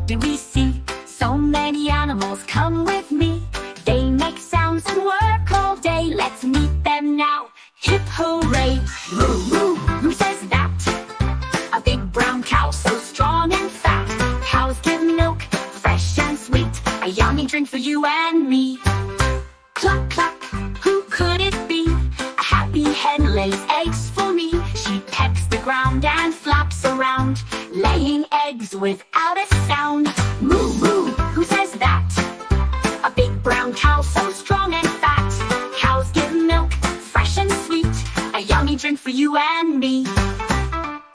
do we see? So many animals, come with me. They make sounds and work all day. Let's meet them now. Hip hooray! Moo moo, who says that? A big brown cow, so strong and fat. Cows give milk, fresh and sweet. A yummy drink for you and me. Cluck cluck, who could it be? A happy hen lays eggs for me. She pecks the ground and flaps around, laying eggs without a sound. Moo moo, who says that? A big brown cow, so strong and fat. Cows give milk, fresh and sweet. A yummy drink for you and me.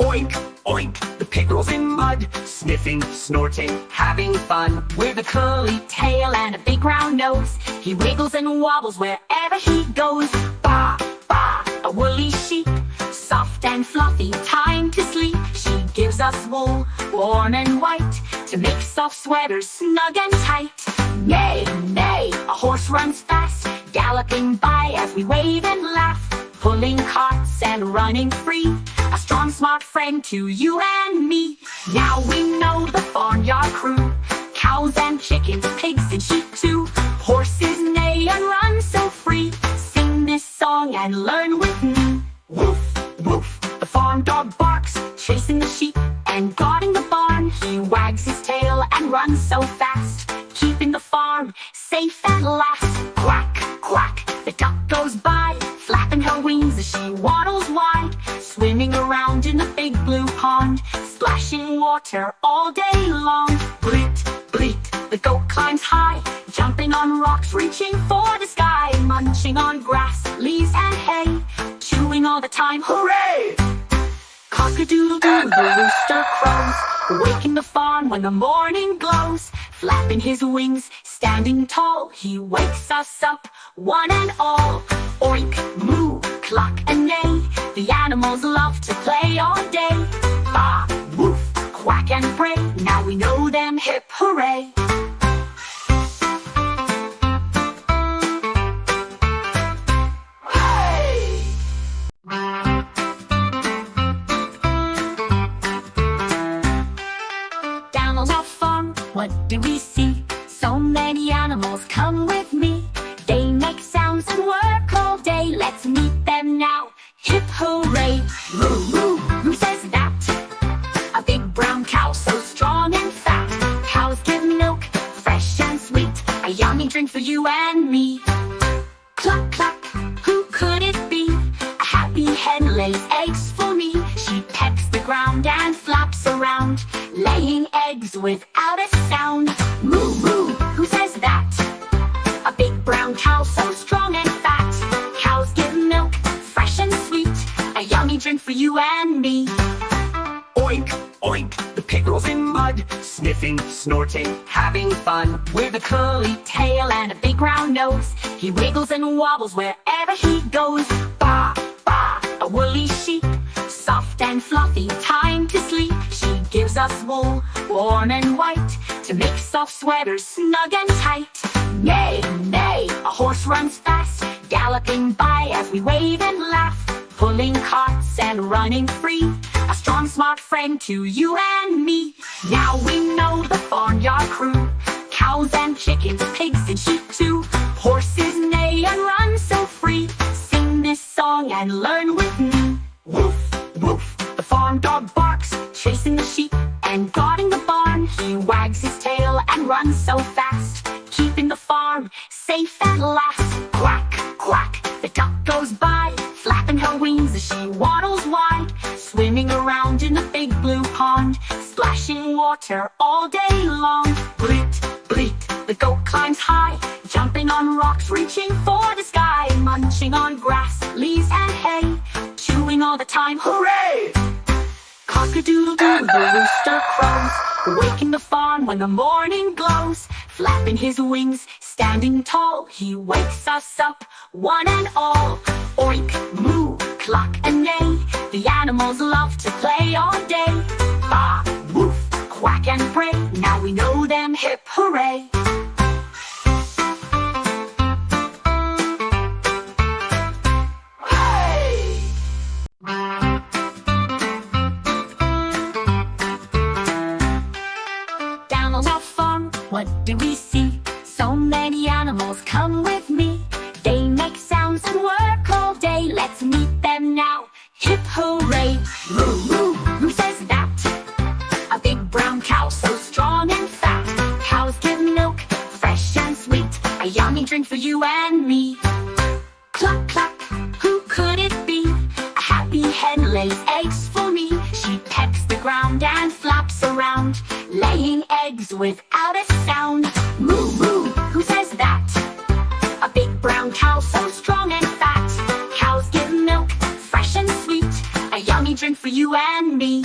Oink, oink, the pig rolls in mud, sniffing, snorting, having fun. With a curly tail and a big round nose, he wiggles and wobbles wherever he goes. Baa, baa, a woolly sheep, soft and fluffy, time to sleep. She gives us wool, warm and white, to make soft sweaters snug and tight. Neigh, neigh, a horse runs fast, galloping by as we wave and laugh, pulling carts and running free. A strong, smart friend to you and me. Now we know the farmyard crew, cows and chickens, pigs and sheep too. Horses neigh and run so free. Sing this song and learn with me. Woof, woof, the farm dog barks, chasing the sheep and guarding the barn. He wags his tail and runs so fast, keeping the farm safe at last. Quack, quack, the duck goes by, flapping her wings as she waddles wide, swimming around in the big blue pond, splashing water all day long. Bleat, bleat, the goat climbs high, jumping on rocks, reaching for the sky, munching on grass, leaves and hay, chewing all the time. Hooray! Cock-a-doodle-doo, the rooster crows, waking the farm when the morning glows. Flapping his wings, standing tall, he wakes us up, one and all. Oink, moo, cluck and neigh, the animals love to play all day. Baa, woof, quack and bray, now we know them, hip hooray. Down on our farm, what do we see? So many animals, come with me. They make sounds and work all day. Let's meet them now. Hip hooray! Moo moo, who says that? A big brown cow, so strong and fat. Cows give milk, fresh and sweet. A yummy drink for you and me. Cluck cluck, who could it be? A happy hen lays eggs for me. She pecks the ground and flaps around, laying eggs without a sound. Moo moo, who says that? A big brown cow, so strong and fat. Cows give milk, fresh and sweet. A yummy drink for you and me. Oink, oink, the pig rolls in mud, sniffing, snorting, having fun. With a curly tail and a big round nose, he wiggles and wobbles wherever he goes. Baa, baa, a woolly sheep, soft and fluffy, time to sleep. She gives us wool, warm and white, to make soft sweaters snug and tight. Neigh, neigh, a horse runs fast, galloping by as we wave and laugh, pulling carts and running free. A strong, smart friend to you and me. Now we know the farmyard crew, cows and chickens, pigs and sheep too. Horses neigh and run so free. Sing this song and learn with me. Woof, woof, The farm dog barks, chasing the sheep and guarding the barn. He wags his tail and runs so fast, keeping the farm safe at last. Quack, quack, the duck goes by, flapping her wings as she waddles wide, swimming around in the big blue pond, splashing water all day long. Bleat, bleat, the goat climbs high, jumping on rocks, reaching for the sky, munching on grass, leaves and hay, chewing all the time. Hooray! Cock-a-doodle-doo, the rooster crows, waking the farm when the morning glows. Flapping his wings, standing tall, he wakes us up, one and all. Oink, moo, cluck and neigh, the animals love to play all day. Baa, woof, quack and bray, now we know them, hip hooray. Down on without a sound. Moo moo, who says that? A big brown cow so strong and fat. Cows give milk, fresh and sweet, a yummy drink for you and me.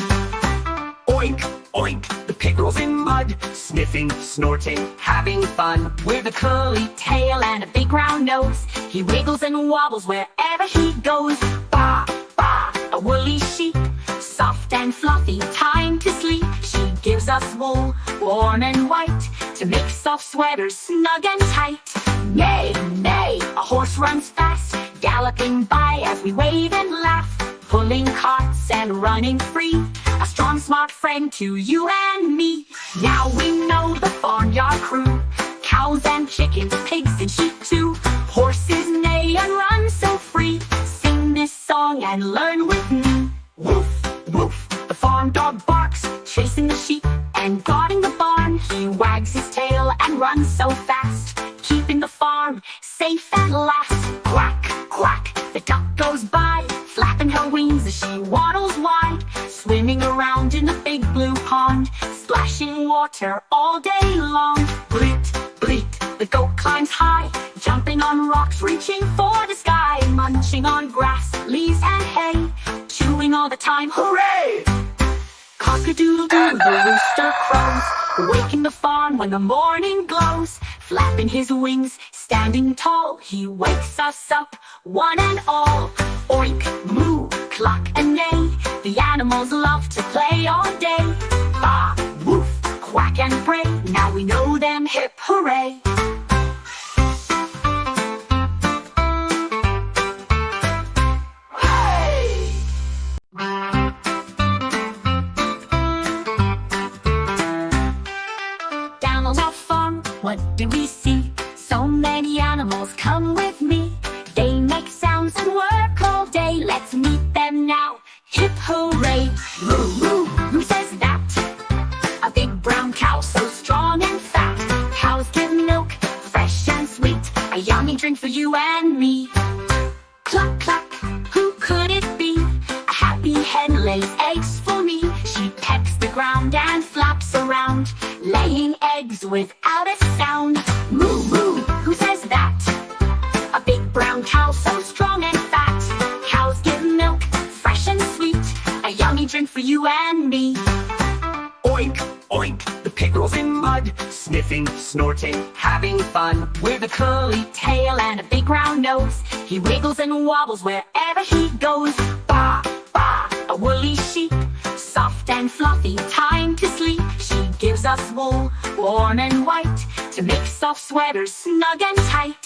Oink, oink, the pig rolls in mud, sniffing, snorting, having fun. With a curly tail and a big round nose, he wiggles and wobbles wherever he goes. Baa, baa, a woolly sheep, soft and fluffy, time to sleep. She gives us wool, warm and white, to make soft sweaters snug and tight. Neigh, neigh, a horse runs fast, galloping by as we wave and laugh, pulling carts and running free, a strong smart friend to you and me. Now we know the farmyard crew, cows and chickens, pigs and sheep too. Horses neigh and run so free, sing this song and learn with me. Woof, woof, the farm dog barks, chasing the sheep and guarding the barn. He wags his tail and runs so fast, keeping the farm safe at last. Quack, quack, the duck goes by, flapping her wings as she waddles wide, swimming around in the big blue pond, splashing water all day long. Bleat, bleat, the goat climbs high, jumping on rocks, reaching for the sky, munching on grass, leaves and hay, chewing all the time. Hooray! Cock-a-doodle-doo, the rooster crows, waking the farm when the morning glows. Flapping his wings, standing tall, he wakes us up, one and all. Oink, moo, cluck and neigh, the animals love to play all day. Baa, woof, quack and bray, now we know them, hip hooray. What do we see? So many animals, come with me. They make sounds and work all day. Let's meet them now, hip hooray. Moo moo, who says that? A big brown cow so strong and fat. Cows give milk, fresh and sweet, a yummy drink for you and me. Cluck cluck, who could it be? A happy hen lays eggs for me. She pecks the ground and flaps around, laying eggs without a sound. Moo moo, who says that? A big brown cow so strong and fat. Cows give milk, fresh and sweet, a yummy drink for you and me. Oink, oink, the pig rolls in mud, sniffing, snorting, having fun. With a curly tail and a big round nose, he wiggles and wobbles wherever he goes. Baa, baa, a woolly sheep, soft and fluffy, time to sleep. She gives us wool, warm and white, to make soft sweaters snug and tight.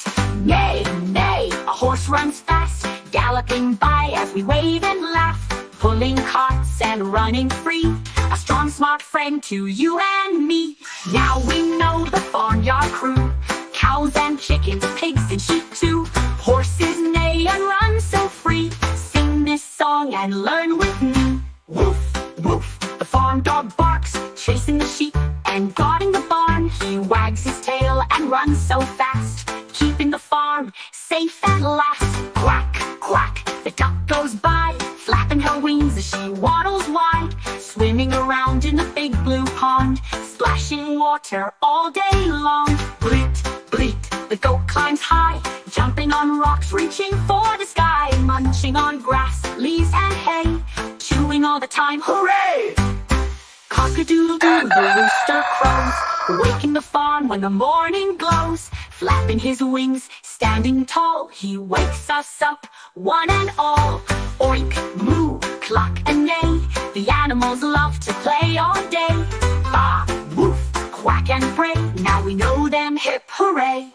Neigh, neigh, a horse runs fast, galloping by as we wave and laugh, pulling carts and running free, a strong smart friend to you and me. Now we know the farmyard crew, cows and chickens, pigs and sheep too. Horses neigh and run so free, sing this song and learn with me. Woof, woof, the farm dog barks, chasing the sheep and guarding the barn. He wags his tail and runs so fast, keeping the farm safe at last. Quack, quack, the duck goes by, flapping her wings as she waddles wide, swimming around in the big blue pond, splashing water all day long. Bleat, bleat, the goat climbs high, jumping on rocks, reaching for the sky, munching on grass, leaves and hay, chewing all the time. Hooray! Cock-a-doodle-doo, the rooster crows, waking the farm when the morning glows. Flapping his wings, standing tall, he wakes us up, one and all. Oink, moo, cluck and neigh, the animals love to play all day. Baa, woof, quack and bray, now we know them, hip hooray.